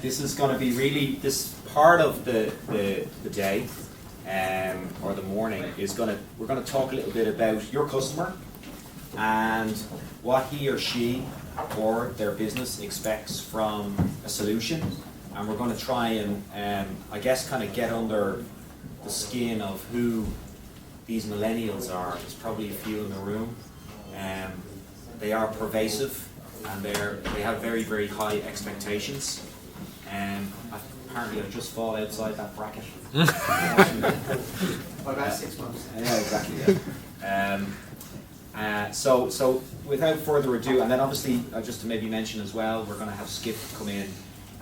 This is going to be really, this part of the day or the morning is we're going to talk a little bit about your customer and what he or she or their business expects from a solution. And we're going to try and, I guess, kind of get under the skin of who these millennials are. There's probably a few in the room. They are pervasive and they have very, very high expectations. Apparently I just fall outside that bracket. About 6 months. Yeah, exactly. Yeah. So without further ado, and then obviously just to maybe mention as well, we're going to have Skip come in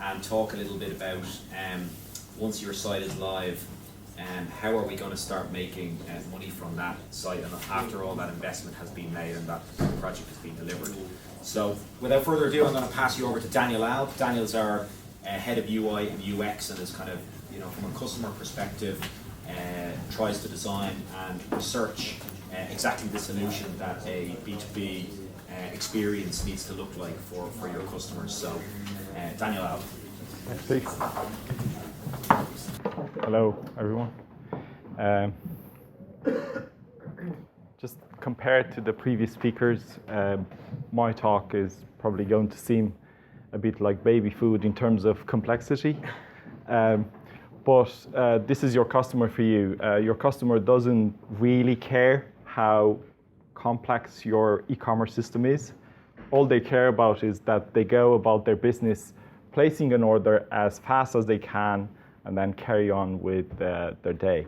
and talk a little bit about once your site is live, how are we going to start making money from that site, and after all that investment has been made and that project has been delivered. So without further ado, I'm going to pass you over to Daniel Alb. Daniel's our head of UI and UX, and is kind of, from a customer perspective, tries to design and research exactly the solution that a B2B experience needs to look like for your customers. So, Daniel Alb. Thanks. Hello, everyone. Just compared to the previous speakers, my talk is probably going to seem a bit like baby food in terms of complexity. But this is your customer for you. Your customer doesn't really care how complex your e-commerce system is. All they care about is that they go about their business, placing an order as fast as they can, and then carry on with their day.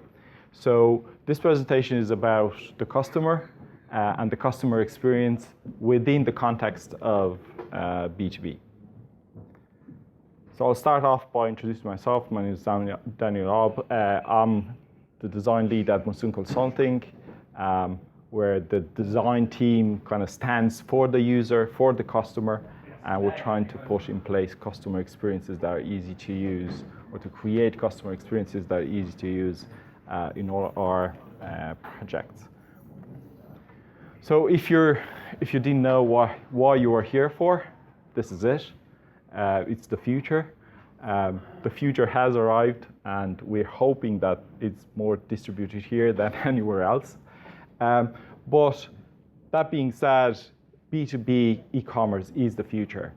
So this presentation is about the customer and the customer experience within the context of B2B. So I'll start off by introducing myself. My name is Daniel Alb. I'm the design lead at Monsoon Consulting, where the design team kind of stands for the user, for the customer, and we're trying to put in place customer experiences that are easy to use, or to create customer experiences that are easy to use in all our projects. So if you didn't know why you are here for, this is it. It's the future. The future has arrived, and we're hoping that it's more distributed here than anywhere else. But that being said, B2B e-commerce is the future,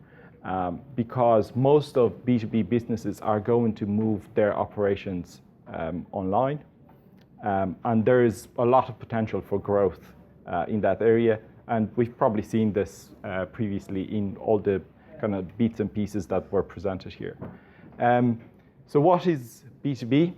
because most of B2B businesses are going to move their operations online, and there is a lot of potential for growth in that area, and we've probably seen this previously in all the kind of bits and pieces that were presented here. So what is B2B?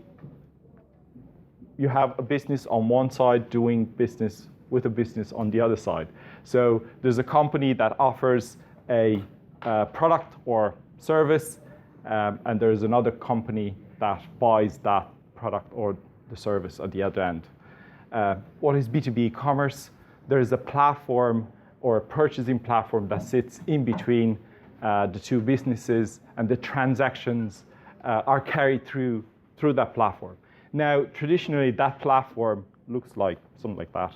You have a business on one side doing business with a business on the other side. So there's a company that offers a product or service, and there's another company that buys that product or the service at the other end. What is B2B commerce? There is a platform or a purchasing platform that sits in between the two businesses, and the transactions are carried through that platform. Now, traditionally, that platform looks like something like that.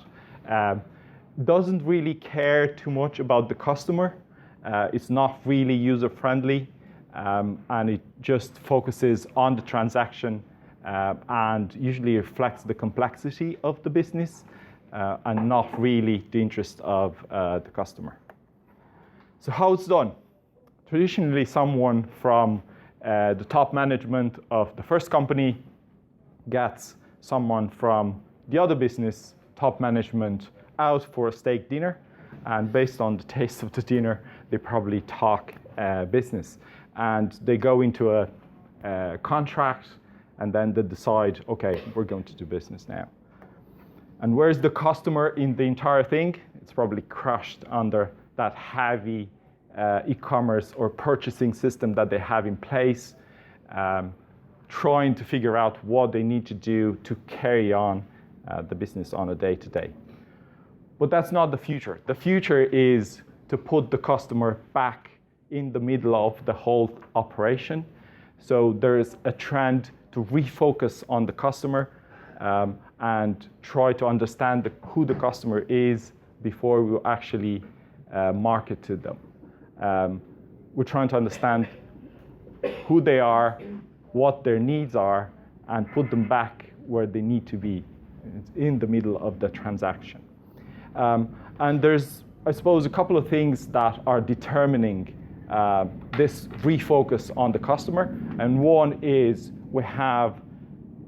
Doesn't really care too much about the customer. It's not really user-friendly, and it just focuses on the transaction and usually reflects the complexity of the business and not really the interest of the customer. So how it's done? Traditionally, someone from the top management of the first company gets someone from the other business, top management, out for a steak dinner, and based on the taste of the dinner, they probably talk business, and they go into a contract, and then they decide, okay, we're going to do business now. And where's the customer in the entire thing? It's probably crushed under that heavy e-commerce or purchasing system that they have in place, trying to figure out what they need to do to carry on the business on a day-to-day. But that's not the future. The future is to put the customer back in the middle of the whole operation. So there is a trend to refocus on the customer and try to understand who the customer is before we actually market to them. We're trying to understand who they are, what their needs are, and put them back where they need to be, in the middle of the transaction. And there's, I suppose, a couple of things that are determining this refocus on the customer. And one is we have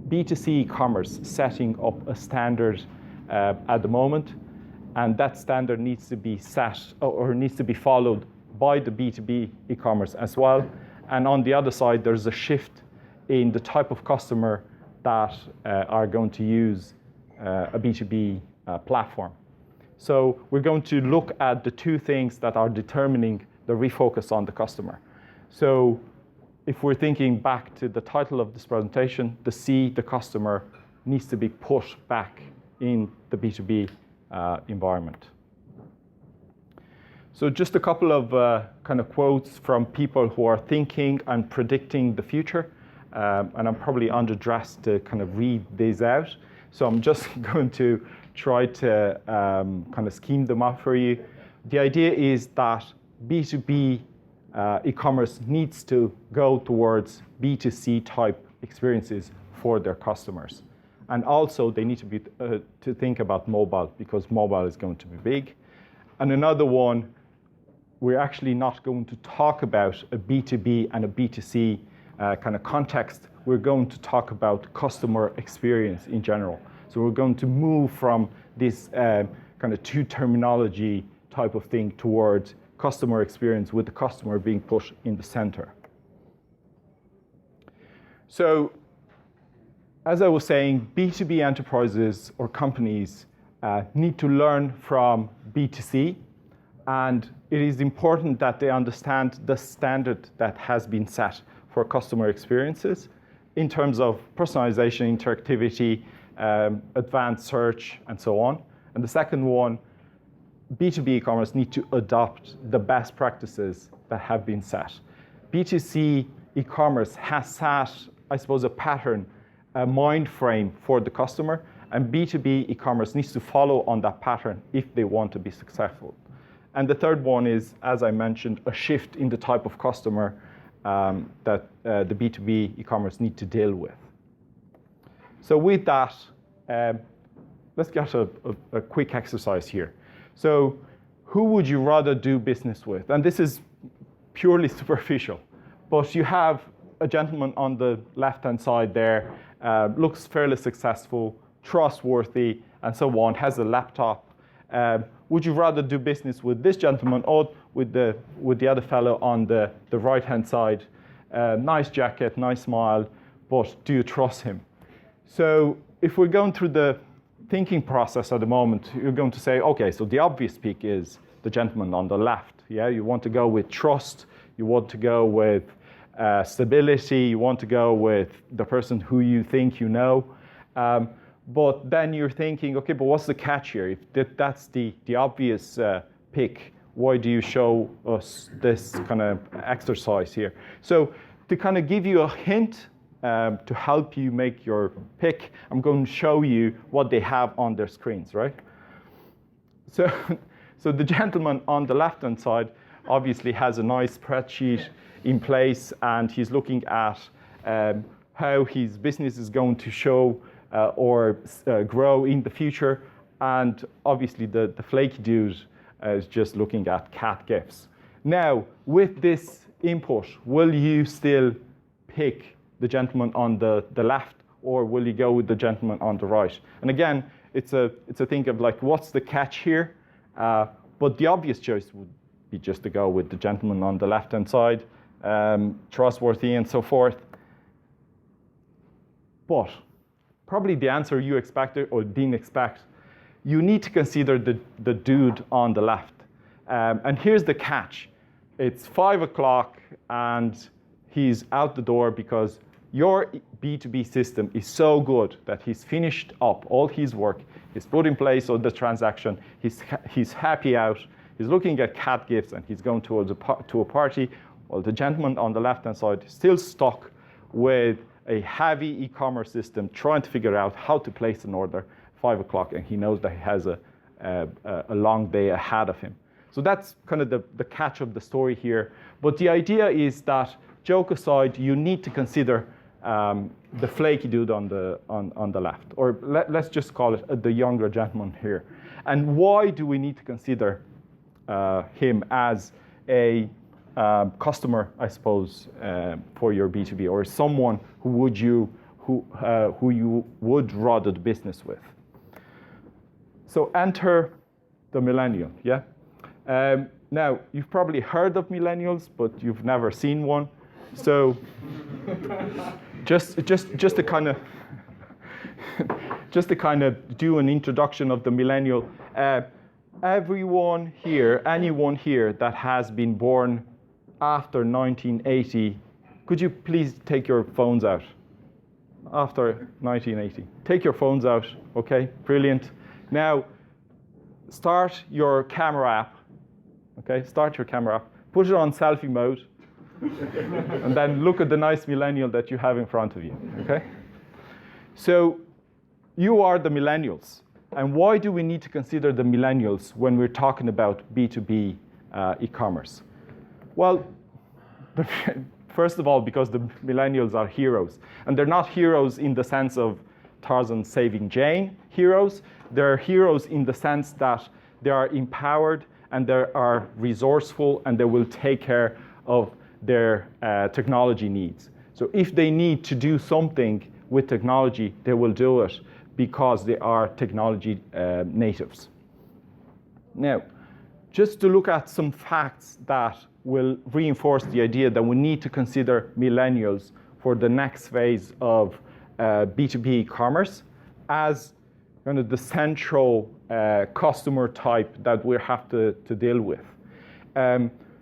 B2C e-commerce setting up a standard at the moment, and that standard needs to be set or needs to be followed by the B2B e-commerce as well. And on the other side, there's a shift in the type of customer that are going to use a B2B platform. So we're going to look at the two things that are determining the refocus on the customer. So if we're thinking back to the title of this presentation, the C, the customer, needs to be put back in the B2B environment. So just a couple of kind of quotes from people who are thinking and predicting the future. And I'm probably underdressed to kind of read these out. So I'm just going to try to kind of scheme them up for you. The idea is that B2B e-commerce needs to go towards B2C type experiences for their customers. And also they need to be to think about mobile, because mobile is going to be big. And another one, we're actually not going to talk about a B2B and a B2C kind of context. We're going to talk about customer experience in general. So we're going to move from this kind of two terminology type of thing towards customer experience, with the customer being put in the center. So as I was saying, B2B enterprises or companies need to learn from B2C, and it is important that they understand the standard that has been set for customer experiences in terms of personalization, interactivity, advanced search, and so on. And the second one, B2B e-commerce need to adopt the best practices that have been set. B2C e-commerce has set, I suppose, a pattern, a mind frame for the customer, and B2B e-commerce needs to follow on that pattern if they want to be successful. And the third one is, as I mentioned, a shift in the type of customer that the B2B e-commerce need to deal with. So with that, let's get a quick exercise here. So who would you rather do business with? And this is purely superficial, but you have a gentleman on the left-hand side there, looks fairly successful, trustworthy, and so on, has a laptop. Would you rather do business with this gentleman or with the other fellow on the right-hand side? Nice jacket, nice smile, but do you trust him? So if we're going through the thinking process at the moment, you're going to say, okay, so the obvious pick is the gentleman on the left. Yeah, you want to go with trust, you want to go with stability, you want to go with the person who you think you know. But then you're thinking, okay, but what's the catch here? If that's the obvious pick, why do you show us this kind of exercise here? So to kind of give you a hint, to help you make your pick, I'm going to show you what they have on their screens, right? So the gentleman on the left-hand side obviously has a nice spreadsheet in place, and he's looking at how his business is going to show or grow in the future. And obviously the flaky dude is just looking at cat gifs. Now, with this input, will you still pick the gentleman on the left, or will you go with the gentleman on the right? And again, it's a thing of like, what's the catch here? But the obvious choice would be just to go with the gentleman on the left-hand side, trustworthy and so forth. But probably the answer you expected or didn't expect, you need to consider the dude on the left. And here's the catch. It's 5 o'clock and he's out the door because your B2B system is so good that he's finished up all his work, he's put in place all the transaction, he's happy out, he's looking at cat gifts, and he's going to a party. Well, the gentleman on the left-hand side is still stuck with a heavy e-commerce system trying to figure out how to place an order 5 o'clock, and he knows that he has a long day ahead of him. So that's kind of the catch of the story here. But the idea is that, joke aside, you need to consider the flaky dude on the left, or let's just call it the younger gentleman here. And why do we need to consider him as a customer, I suppose, for your B2B, or someone who you would rather do business with? So enter the millennial, yeah? Now, you've probably heard of millennials, but you've never seen one. So just to kind of do an introduction of the millennial. Anyone here that has been born after 1980, could you please take your phones out? After 1980. Take your phones out, okay? Brilliant. Now, start your camera app, okay? Start your camera app. Put it on selfie mode. And then look at the nice millennial that you have in front of you, okay? So you are the millennials. And why do we need to consider the millennials when we're talking about B2B e-commerce? Well, first of all, because the millennials are heroes. And they're not heroes in the sense of Tarzan saving Jane heroes. They're heroes in the sense that they are empowered and they are resourceful and they will take care of their technology needs. So if they need to do something with technology, they will do it because they are technology natives. Now, just to look at some facts that will reinforce the idea that we need to consider millennials for the next phase of B2B e-commerce as kind of the central customer type that we have to deal with.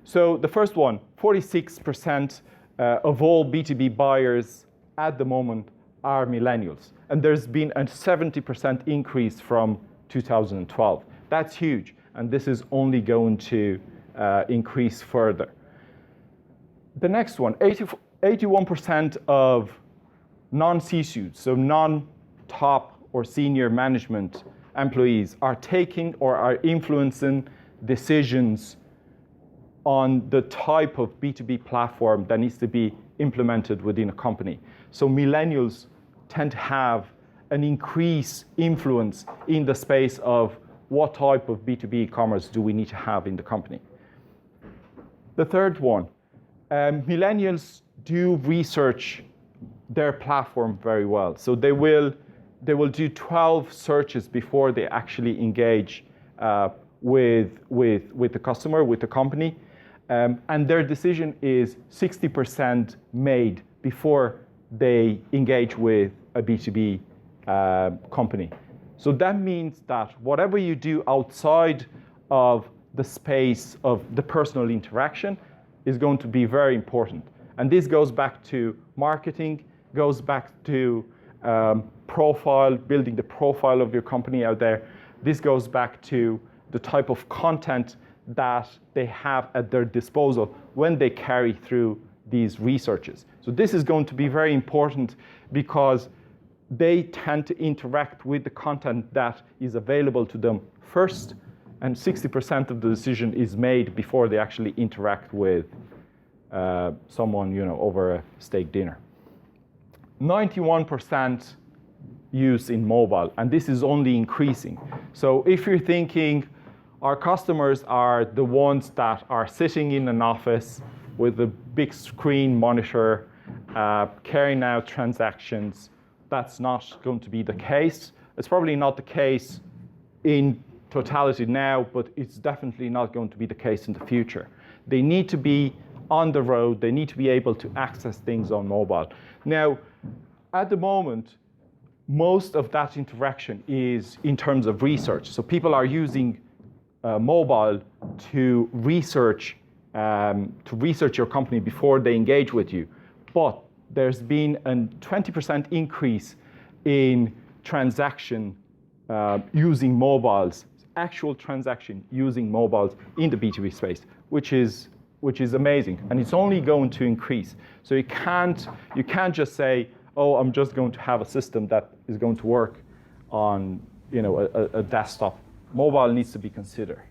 So the first one, 46% of all B2B buyers at the moment are millennials. And there's been a 70% increase from 2012. That's huge. And this is only going to increase further. The next one, 81% of non-C-suites, so non-top or senior management employees are taking or are influencing decisions on the type of B2B platform that needs to be implemented within a company. So millennials tend to have an increased influence in the space of what type of B2B e-commerce do we need to have in the company. The third one, millennials do research their platform very well. So they will do 12 searches before they actually engage with the customer, with the company. And their decision is 60% made before they engage with a B2B company. So that means that whatever you do outside of the space of the personal interaction is going to be very important. And this goes back to marketing, goes back to profile, building the profile of your company out there. This goes back to the type of content that they have at their disposal when they carry through these researches. So this is going to be very important because they tend to interact with the content that is available to them first, and 60% of the decision is made before they actually interact with someone, over a steak dinner. 91% use in mobile, and this is only increasing. So if you're thinking our customers are the ones that are sitting in an office with a big screen monitor, carrying out transactions, that's not going to be the case. It's probably not the case in totality now, but it's definitely not going to be the case in the future. They need to be on the road. They need to be able to access things on mobile. Now, at the moment, most of that interaction is in terms of research. So people are using mobile to research your company before they engage with you. But there's been a 20% increase in transaction using mobiles, actual transaction using mobiles in the B2B space, which is amazing, and it's only going to increase. So you can't just say, oh, I'm just going to have a system that is going to work on a desktop. Mobile needs to be considered.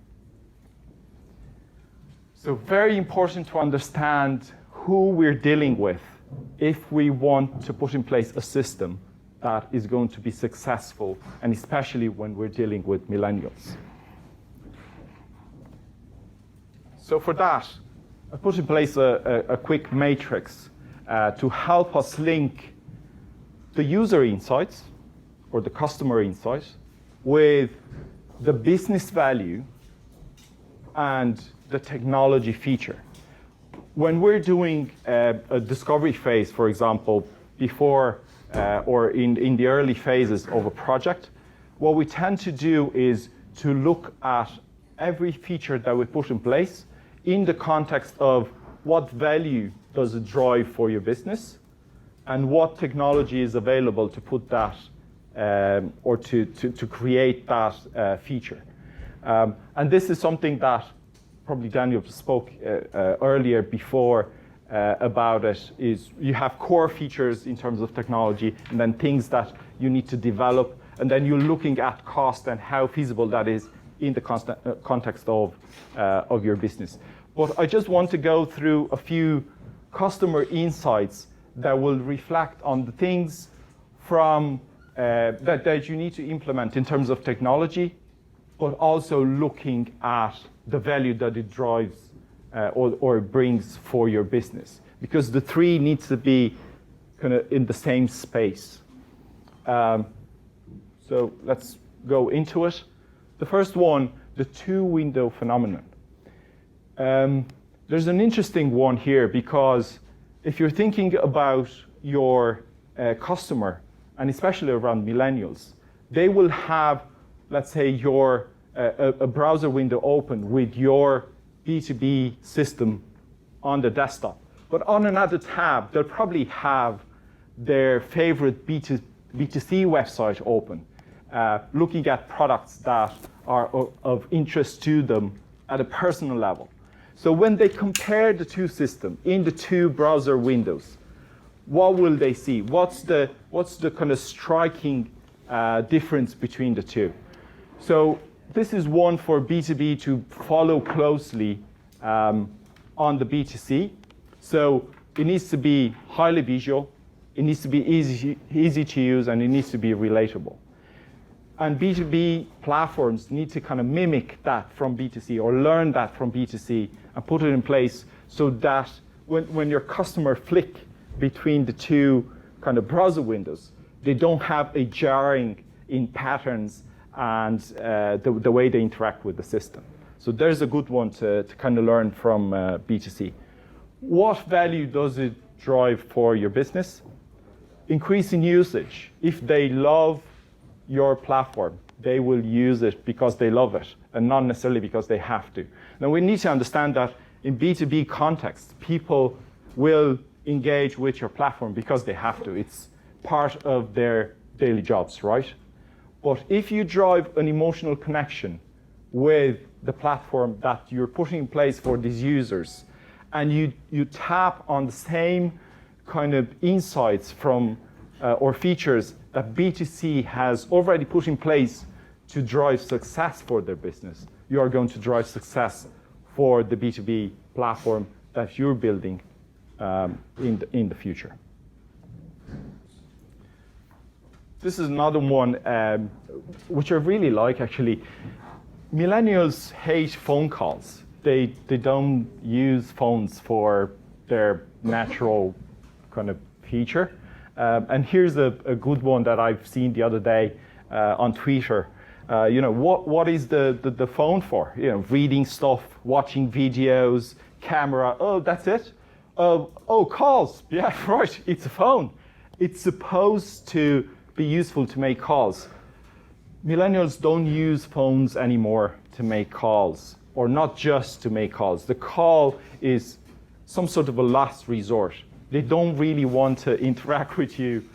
So very important to understand who we're dealing with if we want to put in place a system that is going to be successful, and especially when we're dealing with millennials. So for that, I put in place a quick matrix to help us link the user insights or the customer insight with the business value and the technology feature. When we're doing a discovery phase, for example, before or in the early phases of a project, what we tend to do is to look at every feature that we put in place in the context of what value does it drive for your business and what technology is available to put that or to create that feature. And this is something that probably Daniel spoke earlier before about it, is you have core features in terms of technology and then things that you need to develop, and then you're looking at cost and how feasible that is in the context of your business. But I just want to go through a few customer insights that will reflect on the things from that you need to implement in terms of technology, but also looking at the value that it drives or brings for your business. Because the three needs to be kind of in the same space. So let's go into it. The first one, the two-window phenomenon. There's an interesting one here, because if you're thinking about your customer, and especially around millennials, they will have, let's say, a browser window open with your B2B system on the desktop. But on another tab, they'll probably have their favorite B2C website open, looking at products that are of interest to them at a personal level. So when they compare the two systems in the two browser windows, what will they see? What's the kind of striking difference between the two? So this is one for B2B to follow closely on the B2C. So it needs to be highly visual, it needs to be easy to use, and it needs to be relatable. And B2B platforms need to kind of mimic that from B2C or learn that from B2C and put it in place so that when your customer flick between the two kind of browser windows, they don't have a jarring in patterns and the way they interact with the system. So there's a good one to kind of learn from B2C. What value does it drive for your business? Increasing usage. If they love your platform, they will use it because they love it and not necessarily because they have to. Now we need to understand that in B2B context, people will engage with your platform because they have to. It's part of their daily jobs, right? But if you drive an emotional connection with the platform that you're putting in place for these users, and you tap on the same kind of insights from or features that B2C has already put in place to drive success for their business, you are going to drive success for the B2B platform that you're building in the future. This is another one which I really like, actually. Millennials hate phone calls. They don't use phones for their natural kind of feature. And here's a good one that I've seen the other day on Twitter. What is the phone for? Reading stuff, watching videos, camera. Oh, that's it. Oh, calls. Yeah, right. It's a phone. It's supposed to be useful to make calls. Millennials don't use phones anymore to make calls, or not just to make calls. The call is some sort of a last resort. They don't really want to interact with you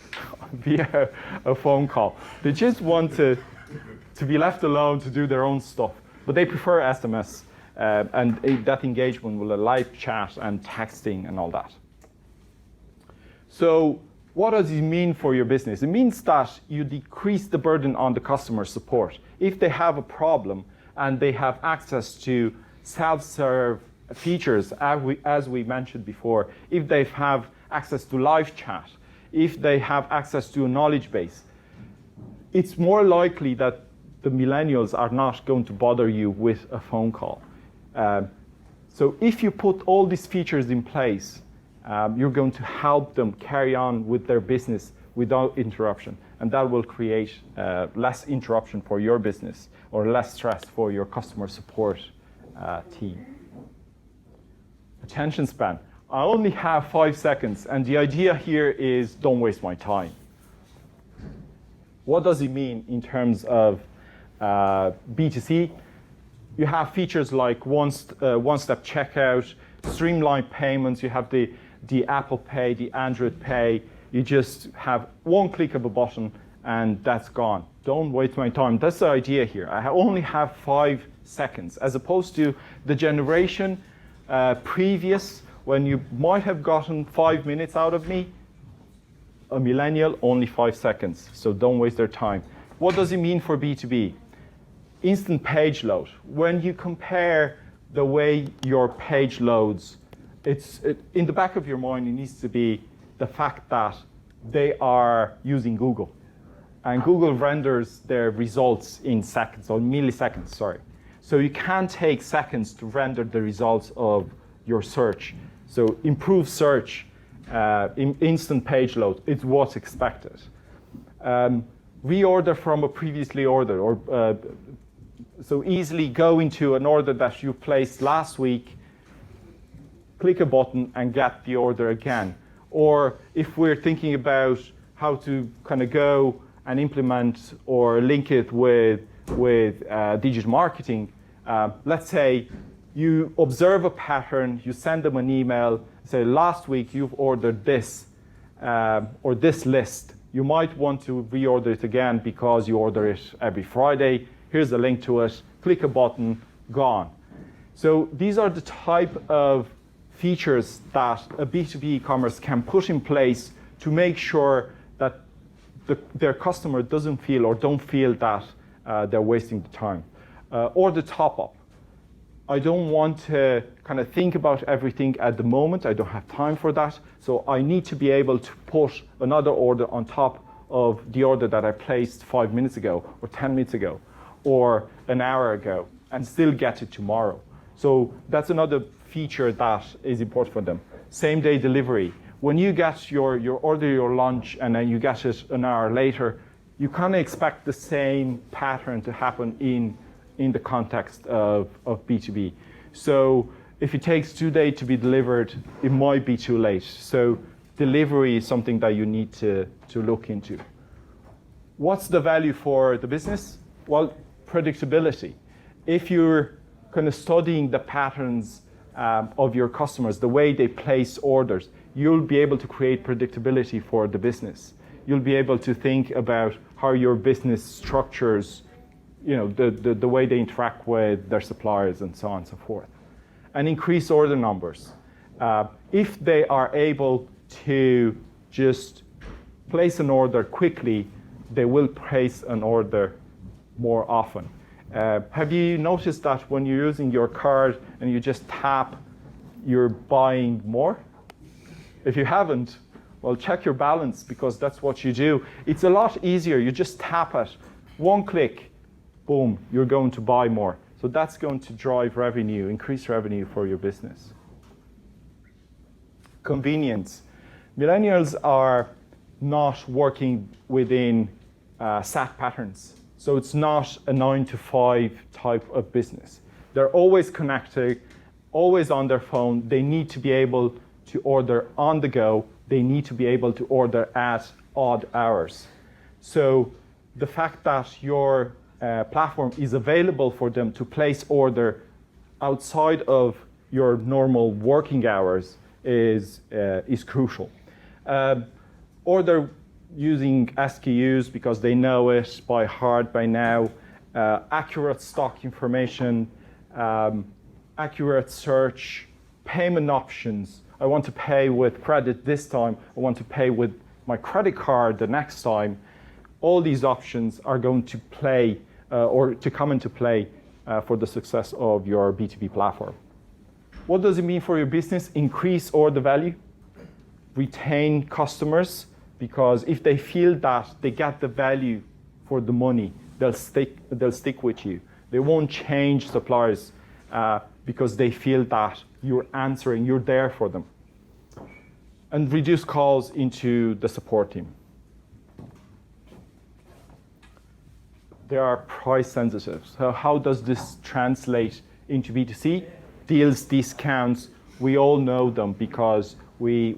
via a phone call. They just want to be left alone to do their own stuff. But they prefer SMS and that engagement with a live chat and texting and all that. So What does it mean for your business? It means that you decrease the burden on the customer support. If they have a problem and they have access to self-serve features, as we mentioned before, if they have access to live chat, if they have access to a knowledge base, it's more likely that the millennials are not going to bother you with a phone call. So if you put all these features in place, you're going to help them carry on with their business without interruption. And that will create less interruption for your business or less stress for your customer support team. Attention span. I only have 5 seconds, and the idea here is don't waste my time. What does it mean in terms of B2C? You have features like one-step checkout, streamlined payments. You have the Apple Pay, the Android Pay. You just have one click of a button and that's gone. Don't waste my time. That's the idea here. I only have 5 seconds, as opposed to the generation previous, when you might have gotten 5 minutes out of me. A millennial, only 5 seconds. So don't waste their time. What does it mean for B2B? Instant page load. When you compare the way your page loads, in the back of your mind, it needs to be the fact that they are using Google. And Google renders their results in seconds, or milliseconds, sorry. So you can take seconds to render the results of your search. So improve search, instant page load, it's what's expected. Reorder from a previously ordered, or so easily go into an order that you placed last week, click a button and get the order again. Or if we're thinking about how to kind of go and implement or link it with digital marketing, let's say you observe a pattern, you send them an email, say last week you've ordered this or this list. You might want to reorder it again because you order it every Friday. Here's a link to it, click a button, gone. So these are the type of features that a B2B e-commerce can put in place to make sure that their customer doesn't feel or don't feel that they're wasting the time. Or the top up. I don't want to kind of think about everything at the moment. I don't have time for that. So I need to be able to put another order on top of the order that I placed 5 minutes ago or 10 minutes ago or an hour ago and still get it tomorrow. So that's another feature that is important for them. Same day delivery. When you get your order your lunch and then you get it an hour later, you kind of expect the same pattern to happen in the context of B2B. So if it takes 2 days to be delivered, it might be too late. So delivery is something that you need to look into. What's the value for the business? Well, predictability. If you're kind of studying the patterns of your customers, the way they place orders, you'll be able to create predictability for the business. You'll be able to think about how your business structures, you know, the way they interact with their suppliers and so on and so forth. And increase order numbers. If they are able to just place an order quickly, they will place an order more often. Have you noticed that when you're using your card and you just tap, you're buying more? If you haven't, well, check your balance, because that's what you do. It's a lot easier. You just tap it, one click, boom, you're going to buy more. So that's going to drive revenue, increase revenue for your business. Convenience. Millennials are not working within set patterns. So it's not a 9 to 5 type of business. They're always connected, always on their phone. They need to be able to order on the go. They need to be able to order at odd hours. So the fact that your platform is available for them to place order outside of your normal working hours is crucial. Order using SKUs because they know it by heart by now, accurate stock information, accurate search, payment options. I want to pay with credit this time. I want to pay with my credit card the next time, all these options are going to play or to come into play for the success of your B2B platform. What does it mean for your business? Increase order value, retain customers, because if they feel that they get the value for the money, they'll stick with you. They won't change suppliers because they feel that you're answering, you're there for them. And reduce calls into the support team. They are price sensitive. So how does this translate into B2C? Deals, discounts, we all know them because we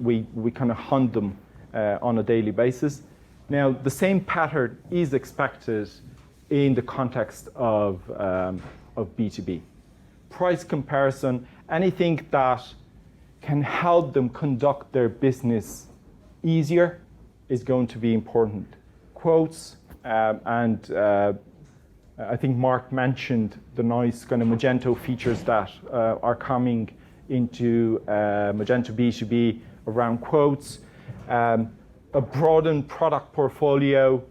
kind of hunt them on a daily basis. Now, the same pattern is expected in the context of B2B. Price comparison, anything that can help them conduct their business easier is going to be important. Quotes, and I think Mark mentioned the nice kind of Magento features that are coming into Magento B2B around quotes, a broadened product portfolio,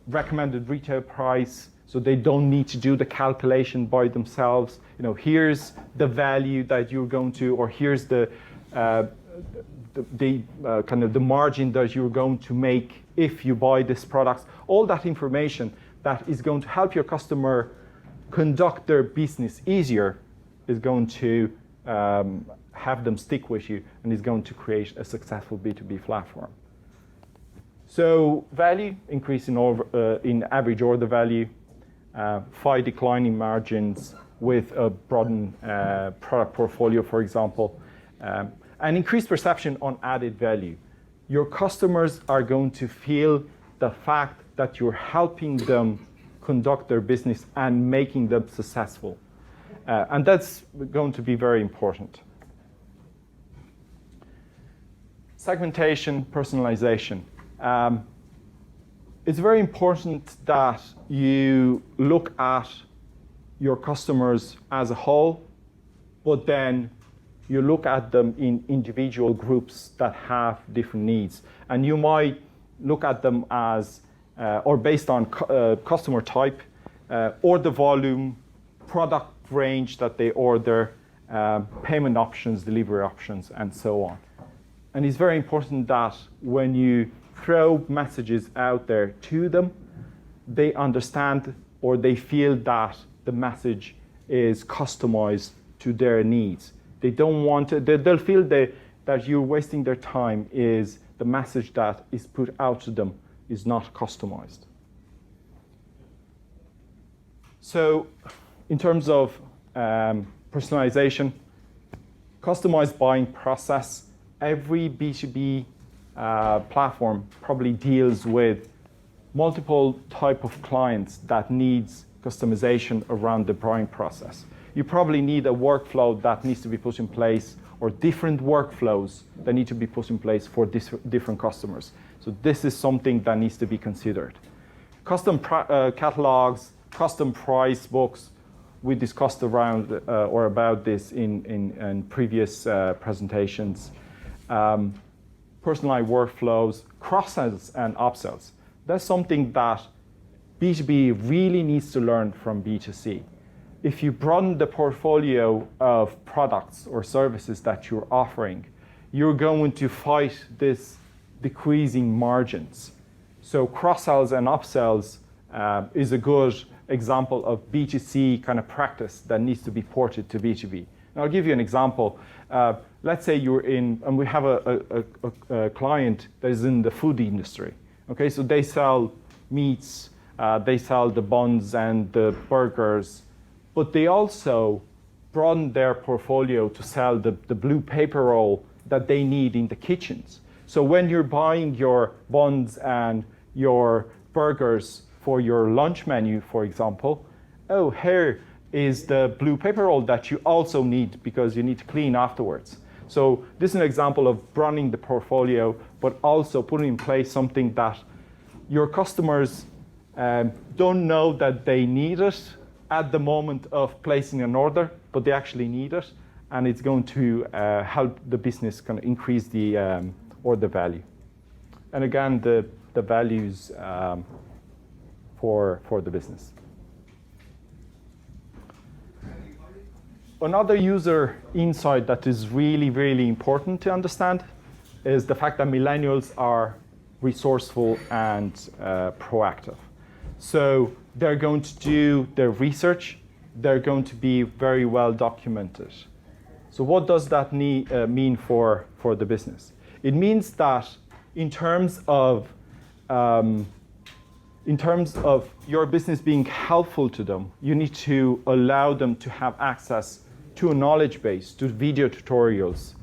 recommended retail price, so they don't need to do the calculation by themselves. You know, here's the value that you're going to, or here's the kind of the margin that you're going to make if you buy this product. All that information that is going to help your customer conduct their business easier is going to have them stick with you and is going to create a successful B2B platform. So value, increase in average order value, 5 declining margins with a broadened product portfolio, for example, and increased perception on added value. Your customers are going to feel the fact that you're helping them conduct their business and making them successful. And that's going to be very important. Segmentation, personalization. It's very important that you look at your customers as a whole, but then you look at them in individual groups that have different needs. And you might look at them as, or based on customer type, order volume, product range that they order, payment options, delivery options, and so on. And it's very important that when you throw messages out there to them, they understand or they feel that the message is customized to their needs. They don't want to, they'll feel that you're wasting their time is the message that is put out to them is not customized. So in terms of personalization, customized buying process, every B2B platform probably deals with multiple type of clients that needs customization around the buying process. You probably need a workflow that needs to be put in place or different workflows that need to be put in place for different customers. So this is something that needs to be considered. Custom catalogs, custom price books, we discussed around or about this in previous presentations. Personalized workflows, cross-sells and upsells. That's something that B2B really needs to learn from B2C. If you broaden the portfolio of products or services that you're offering, you're going to fight this decreasing margins. So cross-sells and upsells is a good example of B2C kind of practice that needs to be ported to B2B. And I'll give you an example. Let's say you're in, and we have a client that is in the food industry. Okay, so they sell meats, they sell the buns and the burgers, but they also broaden their portfolio to sell the blue paper roll that they need in the kitchens. So when you're buying your buns and your burgers for your lunch menu, for example, oh, here is the blue paper roll that you also need because you need to clean afterwards. So this is an example of broadening the portfolio, but also putting in place something that your customers don't know that they need it at the moment of placing an order, but they actually need it, and it's going to help the business kind of increase the order value. and again, the values for the business. Another user insight that is really, really important to understand is the fact that millennials are resourceful and proactive. So they're going to do their research. They're going to be very well documented. So what does that mean for the business? It means that in terms of your business being helpful to them, you need to allow them to have access to a knowledge base, to video tutorials,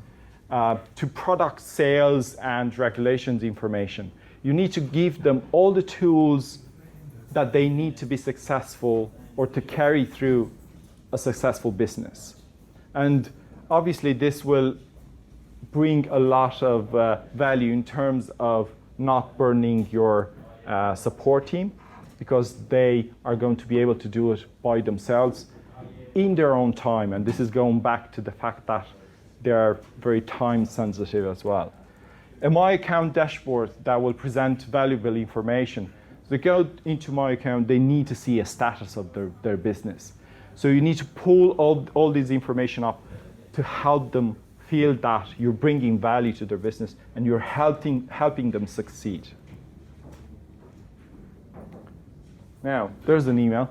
to product sales and regulations information. You need to give them all the tools that they need to be successful or to carry through a successful business. And obviously this will bring a lot of value in terms of not burning your support team, because they are going to be able to do it by themselves in their own time. And this is going back to the fact that they are very time sensitive as well. A My Account dashboard that will present valuable information. So they go into My Account, they need to see a status of their business. So you need to pull all this information up to help them feel that you're bringing value to their business and you're helping them succeed. Now, there's an email.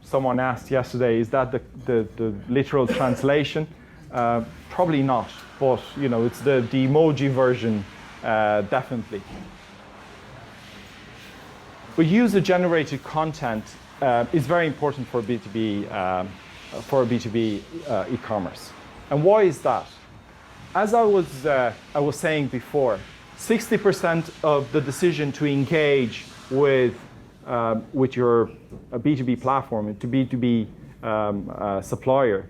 Someone asked yesterday, is that the literal translation? Probably not, but it's the emoji version, definitely. But user-generated content is very important for B2B e-commerce. And why is that? As I was saying before, 60% of the decision to engage with your B2B platform, to B2B supplier,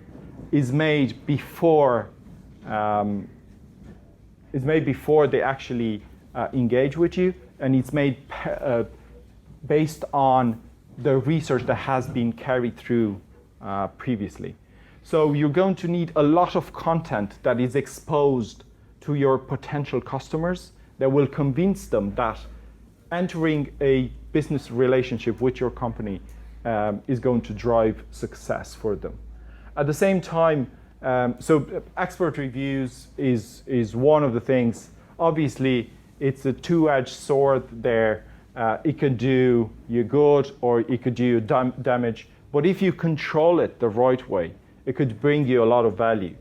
is made before they actually engage with you, and it's made based on the research that has been carried through previously. So you're going to need a lot of content that is exposed to your potential customers that will convince them that entering a business relationship with your company is going to drive success for them. At the same time, so expert reviews is one of the things. Obviously, it's a two-edged sword there. It could do you good or it could do you damage. But if you control it the right way, it could bring you a lot of value.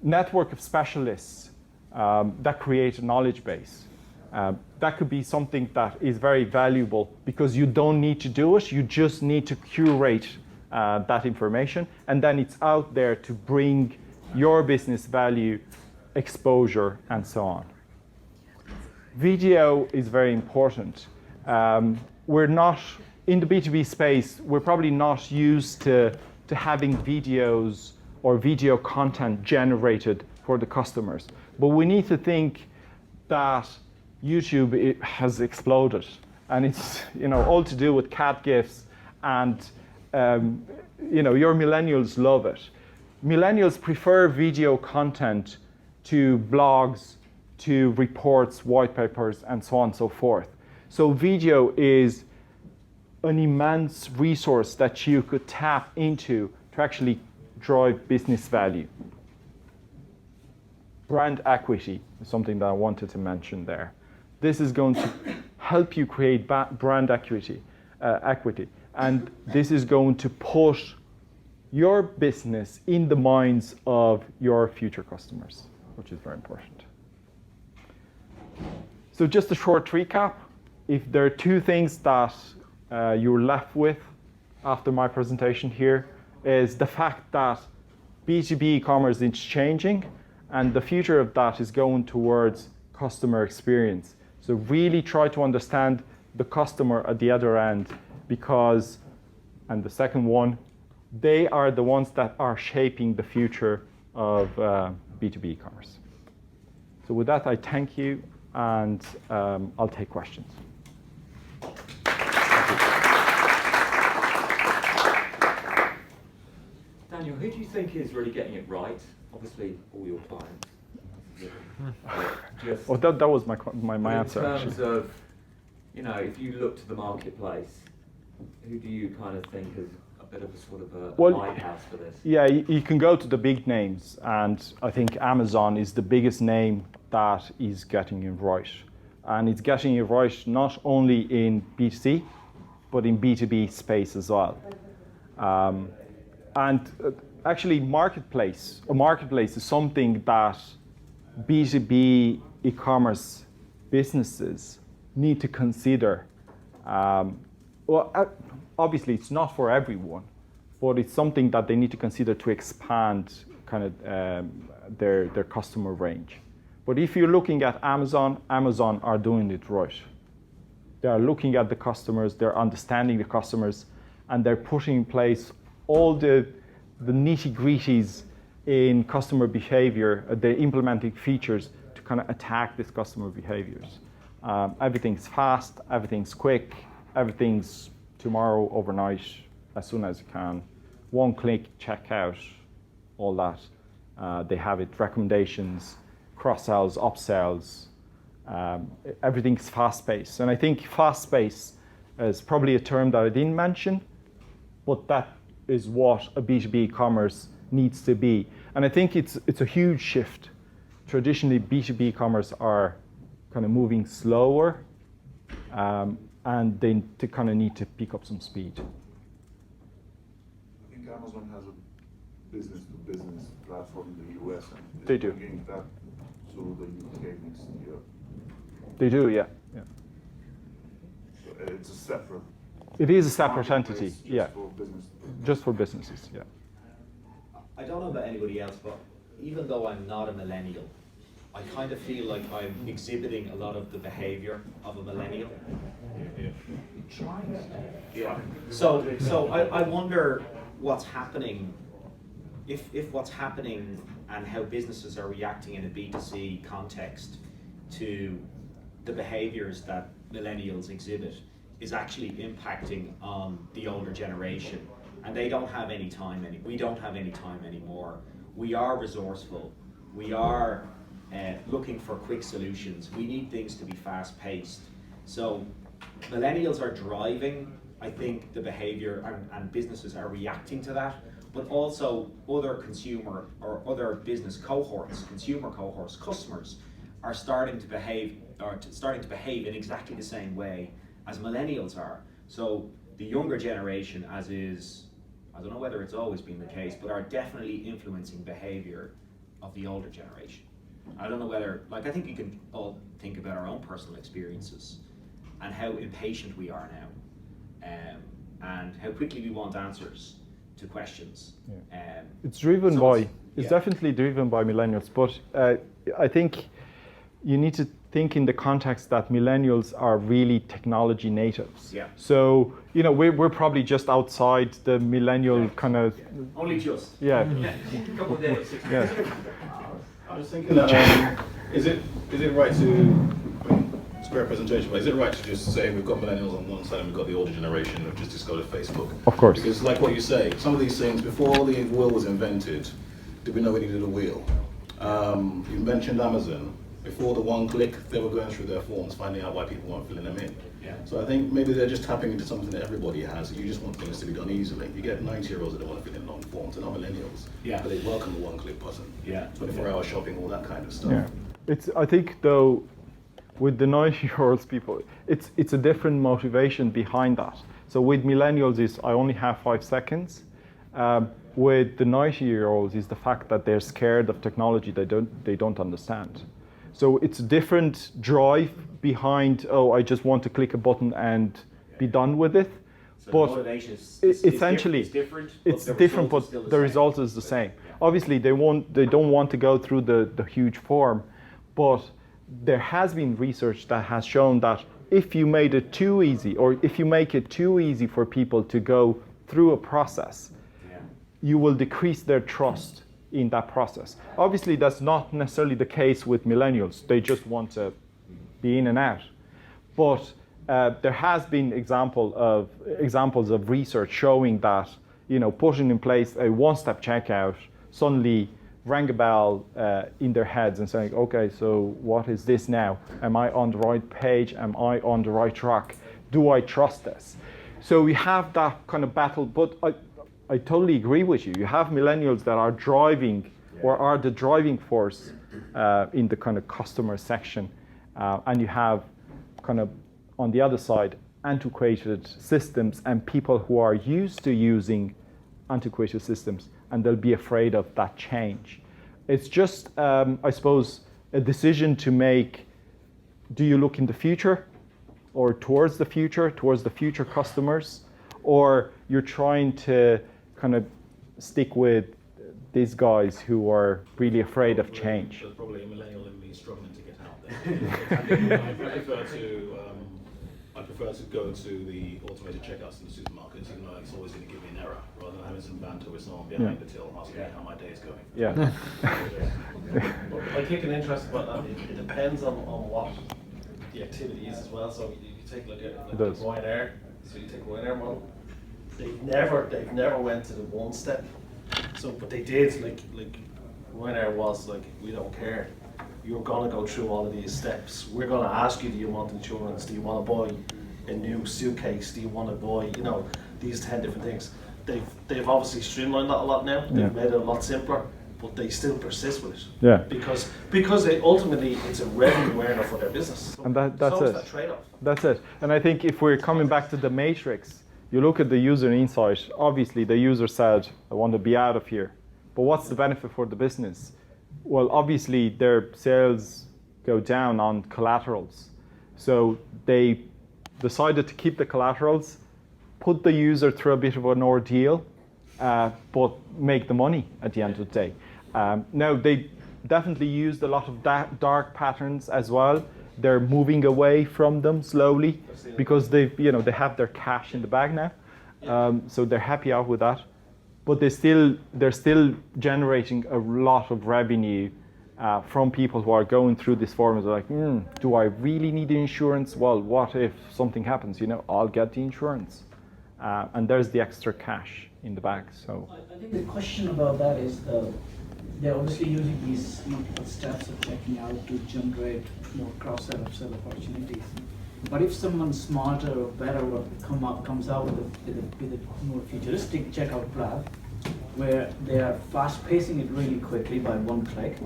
Network of specialists that create a knowledge base. That could be something that is very valuable because you don't need to do it. You just need to curate that information, and then it's out there to bring your business value, exposure, and so on. Video is very important. We're not, in the B2B space, we're probably not used to having videos or video content generated for the customers. But we need to think that YouTube has exploded, and it's all to do with cat gifs, and your millennials love it. Millennials prefer video content to blogs, to reports, white papers, and so on and so forth. So video is an immense resource that you could tap into to actually drive business value. Brand equity is something that I wanted to mention there. This is going to help you create brand equity, and this is going to put your business in the minds of your future customers, which is very important. So just a short recap. If there are two things that you're left with after my presentation here, is the fact that B2B e-commerce is changing, and the future of that is going towards customer experience. So really try to understand the customer at the other end, because, and the second one, they are the ones that are shaping the future of B2B e-commerce. So with that, I thank you, and I'll take questions. Daniel, who do you think is really getting it right? Obviously, all your clients. Just Oh, that was my in answer. terms Actually. of, you know, if you look to the marketplace, who do you kind of think is a bit of a sort of a Well, lighthouse for this? Yeah, you can go to the big names, and I think Amazon is the biggest name that is getting it right. And it's getting it right not only in B2C, but in B2B space as well. Actually, a marketplace is something that B2B e-commerce businesses need to consider. Obviously, it's not for everyone, but it's something that they need to consider to expand kind of their customer range. But if you're looking at Amazon are doing it right. They are looking at the customers, they're understanding the customers, and they're putting in place all the nitty-gritties in customer behavior. They're implementing features to kind of attack these customer behaviors. Everything's fast, everything's quick, everything's tomorrow, overnight, as soon as you can. One click, checkout, all that. They have it, recommendations, cross-sells, upsells. Everything's fast-paced. And I think fast-paced is probably a term that I didn't mention, but that is what a B2B commerce needs to be. And I think it's a huge shift. Traditionally, B2B commerce are kind of moving slower, and they kind of need to pick up some speed. I think Amazon has a business-to-business platform in the US, and They do. bringing that to the UK next year. They do, yeah. So it's a separate. It is a separate entity, marketplace yeah. For business. Just for businesses, yeah. I don't know about anybody else, but even though I'm not a millennial, I kind of feel like I'm exhibiting a lot of the behavior of a millennial. Yeah. So I wonder what's happening, if what's happening and how businesses are reacting in a B2C context to the behaviors that millennials exhibit is actually impacting on the older generation. And they don't have any time, we don't have any time anymore. We are resourceful. We are looking for quick solutions. We need things to be fast paced. So millennials are driving, I think, the behavior, and businesses are reacting to that, but also other consumer or other business cohorts, consumer cohorts, customers are starting to behave in exactly the same way as millennials are. So the younger generation, as is, I don't know whether it's always been the case, but are definitely influencing behavior of the older generation. I don't know whether, I think you can all think about our own personal experiences and how impatient we are now, and how quickly we want answers to questions. Yeah. It's driven by, it's definitely driven by millennials, but I think you need to think in the context that millennials are really technology natives. Yeah. So, we're probably just outside the millennial kind of... Only just. Yeah. A couple of days. Yeah. I was thinking that, is it right to, it's a great presentation, but is it right to just say we've got millennials on one side and we've got the older generation of just go to Facebook? Of course. Because like what you say, some of these things, before the wheel was invented, did we know we needed a wheel? You mentioned Amazon. Before the one click, they were going through their forms, finding out why people weren't filling them in. Yeah. So I think maybe they're just tapping into something that everybody has. You just want things to be done easily. You get 90-year-olds that don't want to fill in long forms, they're not millennials. Yeah. But they welcome the one-click button. Yeah. 24-hour shopping, all that kind of stuff. Yeah. I think though, with the 90-year-olds people, it's a different motivation behind that. So with millennials is I only have 5 seconds. With the 90-year-olds is the fact that they're scared of technology they don't understand. So it's a different drive behind, I just want to click a button and be done with it. So but the motivation is essentially, it's different, but the result is the same. Yeah. Obviously, they don't want to go through the huge form, but there has been research that has shown that if you made it too easy, or if you make it too easy for people to go through a process, you will decrease their trust in that process. Obviously, that's not necessarily the case with millennials. They just want to be in and out. But there has been examples of research showing that putting in place a one-step checkout, suddenly rang a bell in their heads and saying, okay, so what is this now? Am I on the right page? Am I on the right track? Do I trust this? So we have that kind of battle, but I totally agree with you. You have millennials that are driving or are the driving force in the kind of customer section. And you have kind of on the other side, antiquated systems and people who are used to using antiquated systems, and they'll be afraid of that change. It's just, I suppose, a decision to make. Do you look in the future or towards the future customers, or you're trying to kind of stick with these guys who are really afraid of change? There's probably a millennial in me struggling to get out there. I prefer to go to the automated checkouts in the supermarkets, even though it's always going to give me an error, rather than having some banter with someone behind the till asking me how my day is going. Yeah. I take an interest, but it depends on what the activity is as well. So you take a look at like Ryanair. So you take Ryanair model. They've never went to the one step. So, but they did like Ryanair was like, we don't care. You're gonna go through all of these steps. We're gonna ask you, do you want insurance? Do you want to buy a new suitcase? Do you want to buy, these 10 different things? They've obviously streamlined that a lot now. They've made it a lot simpler, but they still persist with it. Yeah. Because they ultimately it's a revenue earner for their business. And that's so it. That trade-off. That's it. And I think if we're coming back to the matrix, you look at the user insight. Obviously, the user said, "I want to be out of here." But what's the benefit for the business? Well, obviously, their sales go down on collaterals. So they decided to keep the collaterals, put the user through a bit of an ordeal, but make the money at the end of the day. Now, they definitely used a lot of dark patterns as well. They're moving away from them slowly because they have their cash in the bag now. So they're happy out with that. But they're still generating a lot of revenue from people who are going through this form. They're like, do I really need the insurance? Well, what if something happens? I'll get the insurance. And there's the extra cash in the bag. So I think the question about that is they're obviously using these multiple steps of checking out to generate more cross-sell, upsell opportunities. But if someone smarter or better comes out with a more futuristic checkout plan, where they are fast-pacing it really quickly by one click,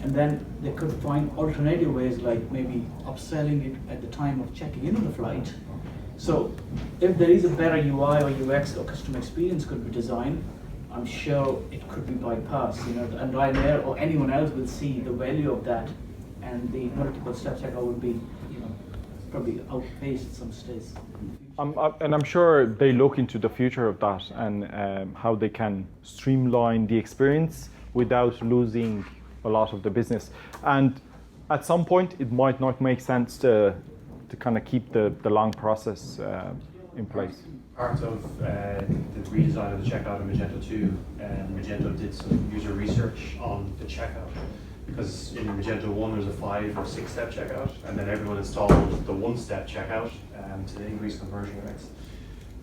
and then they could find alternative ways like maybe upselling it at the time of checking into the flight. So if there is a better UI or UX or customer experience could be designed, I'm sure it could be bypassed, and Ryanair or anyone else will see the value of that, and the multiple step checkout would be, probably outpaced at some stage. And I'm sure they look into the future of that and how they can streamline the experience without losing a lot of the business. And at some point, it might not make sense to kind of keep the long process in place. Part of the redesign of the checkout in Magento 2, Magento did some user research on the checkout. Because in Magento 1 there's a 5 or 6 step checkout, and then everyone installed the 1-step checkout to increase conversion rates.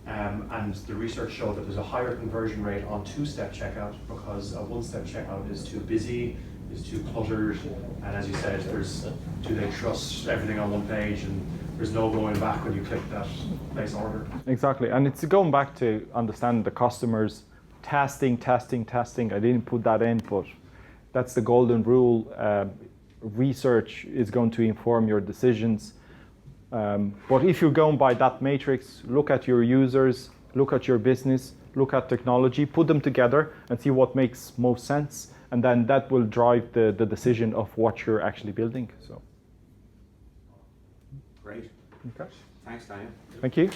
And the research showed that there's a higher conversion rate on 2-step checkout because a 1-step checkout is too busy, is too cluttered, and as you said, do they trust everything on one page, and there's no going back when you click that place order. Exactly, and it's going back to understanding the customers, testing. I didn't put that in, but that's the golden rule. Research is going to inform your decisions. But if you're going by that matrix, look at your users, look at your business, look at technology, put them together and see what makes most sense. And then that will drive the decision of what you're actually building. So. Great. Okay. Thanks, Daniel. Thank you.